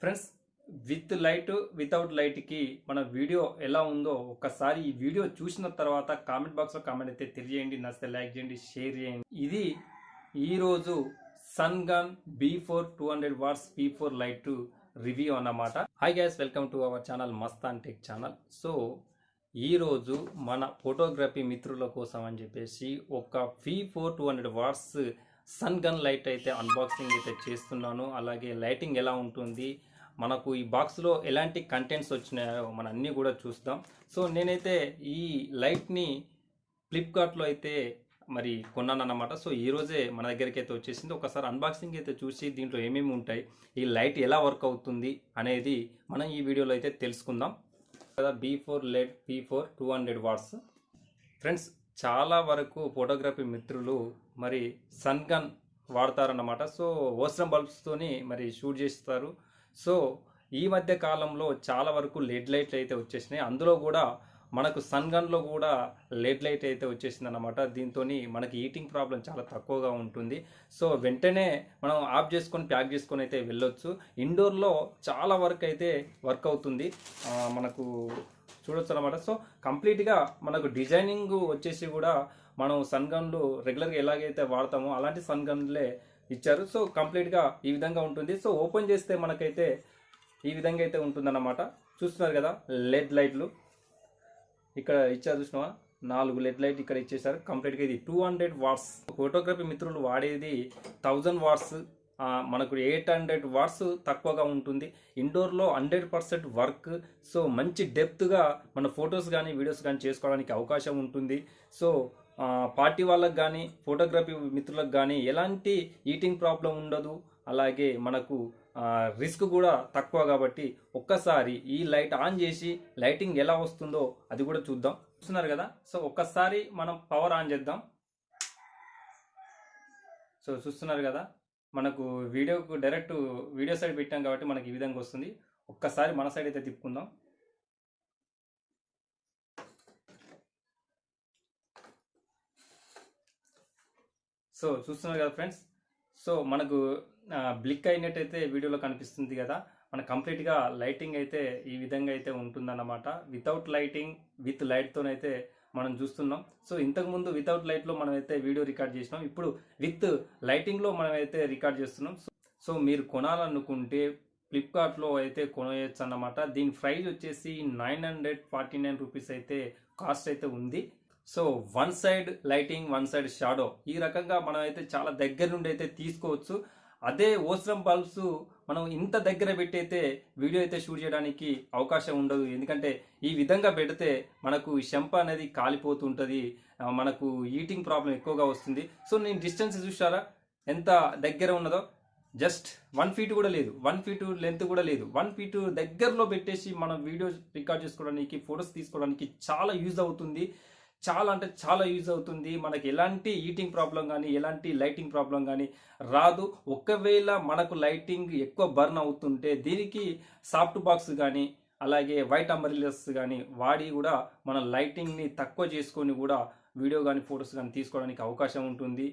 Friends, with light without లైట్కి మన video ఎలా ఉందో ఒక్కసారి ఈ వీడియో చూసిన తర్వాత కామెంట్ బాక్స్లో కామెంట్ అయితే తెలియజేయండి. నచ్చితే లైక్ చేయండి, షేర్ చేయండి. ఇది ఈరోజు Sungun B4 200 watts P4 light review అన్నమాట. Hi guys, welcome to our channel Mastan tech channel. So ఈరోజు మన ఫోటోగ్రఫీ మిత్రుల కోసం అని చెప్పేసి ఒక P4 200 వాట్స్ సన్గన్ లైట్ అయితే అన్బాక్సింగ్ అయితే చేస్తున్నాను. అలాగే లైటింగ్ ఎలా ఉంటుంది, మనకు ఈ బాక్స్లో ఎలాంటి కంటెంట్స్ వచ్చినాయో మన అన్నీ కూడా చూస్తాం. సో నేనైతే ఈ లైట్ని ఫ్లిప్కార్ట్లో అయితే మరి కొన్నాను అన్నమాట. సో ఈరోజే మన దగ్గరికి అయితే వచ్చేసింది. ఒకసారి అన్బాక్సింగ్ అయితే చూసి దీంట్లో ఏమేమి ఉంటాయి, ఈ లైట్ ఎలా వర్క్ అవుతుంది అనేది మనం ఈ వీడియోలో అయితే తెలుసుకుందాం కదా. B4 LED P4 200 watts. Friends, చాలా వరకు ఫోటోగ్రఫీ మిత్రులు మరి సన్గన్ వాడతారన్నమాట. సో ఓస్రం బల్బ్స్తోని మరి షూట్ చేస్తారు. సో ఈ మధ్య కాలంలో చాలా వరకు లెడ్ లైట్లు అయితే వచ్చేసినాయి. అందులో కూడా మనకు సన్గన్లో కూడా లెడ్ లైట్ అయితే వచ్చేసింది అన్నమాట. దీంతో మనకి హీటింగ్ ప్రాబ్లం చాలా తక్కువగా ఉంటుంది. సో వెంటనే మనం ఆఫ్ చేసుకొని ప్యాక్ చేసుకొని అయితే వెళ్ళొచ్చు. ఇండోర్లో చాలా వరకు అయితే వర్క్ అవుతుంది, మనకు చూడొచ్చు అనమాట. సో కంప్లీట్గా మనకు డిజైనింగ్ వచ్చేసి కూడా మనం సన్గన్లు రెగ్యులర్గా ఎలాగైతే వాడతామో అలాంటి సన్గన్లే ఇచ్చారు. సో కంప్లీట్గా ఈ విధంగా ఉంటుంది. సో ఓపెన్ చేస్తే మనకైతే ఈ విధంగా అయితే ఉంటుందన్నమాట. చూస్తున్నారు కదా, లెడ్ లైట్లు ఇక్కడ ఇచ్చారు. చూసినావా, 4 లెడ్ లైట్ ఇక్కడ ఇచ్చేసారు. కంప్లీట్గా ఇది 200 వాట్స్. ఫోటోగ్రఫీ మిత్రులు వాడేది 1000 వాట్స్, మనకు 800 వాట్స్ తక్కువగా ఉంటుంది. ఇండోర్లో 100% వర్క్. సో మంచి డెప్త్గా మన ఫొటోస్ కానీ వీడియోస్ కానీ చేసుకోవడానికి అవకాశం ఉంటుంది. సో పార్టీ వాళ్ళకి కానీ ఫోటోగ్రఫీ మిత్రులకు కానీ ఎలాంటి హీటింగ్ ప్రాబ్లం ఉండదు. అలాగే మనకు రిస్క్ కూడా తక్కువ. కాబట్టి ఒక్కసారి ఈ లైట్ ఆన్ చేసి లైటింగ్ ఎలా వస్తుందో అది కూడా చూద్దాం. చూస్తున్నారు కదా. సో ఒక్కసారి మనం పవర్ ఆన్ చేద్దాం. సో చూస్తున్నారు కదా, మనకు వీడియోకు డైరెక్ట్ వీడియో సైడ్ పెట్టాం కాబట్టి మనకి ఈ విధంగా వస్తుంది. ఒక్కసారి మన సైడ్ అయితే తిప్పుకుందాం. సో చూస్తున్నారు కదా ఫ్రెండ్స్. సో మనకు బ్లిక్ అయినట్టయితే వీడియోలో కనిపిస్తుంది కదా. మన కంప్లీట్గా లైటింగ్ అయితే ఈ విధంగా అయితే ఉంటుందన్నమాట. వితౌట్ లైటింగ్ విత్ లైట్తోనైతే మనం చూస్తున్నాం. సో ఇంతకుముందు వితౌట్ లైట్లో మనం అయితే వీడియో రికార్డ్ చేసినాం. ఇప్పుడు విత్ లైటింగ్లో మనం అయితే రికార్డ్ చేస్తున్నాం. సో మీరు కొనాలనుకుంటే ఫ్లిప్కార్ట్లో అయితే కొనవచ్చు అన్నమాట. దీని ప్రైస్ వచ్చేసి 949 రూపీస్ అయితే కాస్ట్ అయితే ఉంది. So one side lighting, one side shadow, ఈ రకంగా మనం అయితే చాలా దగ్గర నుండి అయితే తీసుకోవచ్చు. అదే ఓస్రం బల్బ్స్ మనం ఇంత దగ్గర పెట్టి అయితే వీడియో అయితే షూట్ చేయడానికి అవకాశం ఉండదు. ఎందుకంటే ఈ విధంగా పెడితే మనకు షెంప అనేది కాలిపోతుంటుంది, మనకు హీటింగ్ ప్రాబ్లం ఎక్కువగా వస్తుంది. సో నేను డిస్టెన్స్ చూసారా ఎంత దగ్గర ఉన్నదో. జస్ట్ 1 ఫీట్ కూడా లేదు, 1 ఫీట్ లెంత్ కూడా లేదు. 1 ఫీట్ దగ్గరలో పెట్టేసి మనం వీడియో రికార్డ్ చేసుకోవడానికి, ఫొటోస్ తీసుకోవడానికి చాలా యూజ్ అవుతుంది. చాలా అంటే చాలా యూజ్ అవుతుంది. మనకి ఎలాంటి హీటింగ్ ప్రాబ్లం కానీ ఎలాంటి లైటింగ్ ప్రాబ్లం కానీ రాదు. ఒకవేళ మనకు లైటింగ్ ఎక్కువ బర్న్ అవుతుంటే దీనికి సాఫ్ట్ బాక్స్ కానీ అలాగే వైట్ అంబ్రెల్లాస్ కానీ వాడి కూడా మన లైటింగ్ని తక్కువ చేసుకొని కూడా వీడియో కానీ ఫొటోస్ కానీ తీసుకోవడానికి అవకాశం ఉంటుంది.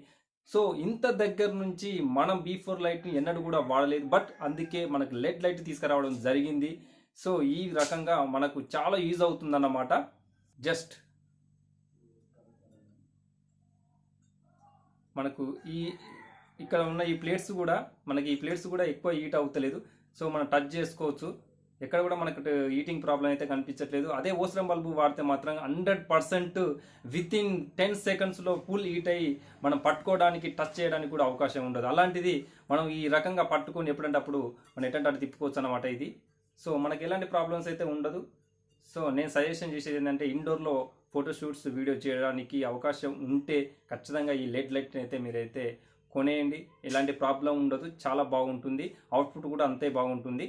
సో ఇంత దగ్గర నుంచి మనం B4 లైట్ని ఎన్నడూ కూడా వాడలేదు. బట్ అందుకే మనకు లెడ్ లైట్ తీసుకురావడం జరిగింది. సో ఈ రకంగా మనకు చాలా యూజ్ అవుతుందన్నమాట. జస్ట్ మనకు ఇక్కడ ఉన్న ఈ ప్లేట్స్ కూడా ఎక్కువ హీట్ అవుతలేదు. సో మనం టచ్ చేసుకోవచ్చు. ఎక్కడ కూడా మనకు హీటింగ్ ప్రాబ్లం అయితే కనిపించట్లేదు. అదే ఓస్రం బల్బు వాడితే మాత్రం 100% వితిన్ 10 సెకండ్స్లో ఫుల్ హీట్ అయ్యి మనం పట్టుకోవడానికి, టచ్ చేయడానికి కూడా అవకాశం ఉండదు. అలాంటిది మనం ఈ రకంగా పట్టుకొని ఎప్పుడంటే అప్పుడు మనం ఎటంటే అటు తిప్పుకోవచ్చు అన్నమాట ఇది. సో మనకి ఎలాంటి ప్రాబ్లమ్స్ అయితే ఉండదు. సో నేను సజెషన్ చేసేది ఏంటంటే ఇండోర్లో ఫోటోషూట్స్ వీడియో చేయడానికి అవకాశం ఉంటే ఖచ్చితంగా ఈ లెడ్ లైట్ని అయితే మీరైతే కొనేయండి. ఎలాంటి ప్రాబ్లం ఉండదు, చాలా బాగుంటుంది. అవుట్పుట్ కూడా అంతే బాగుంటుంది.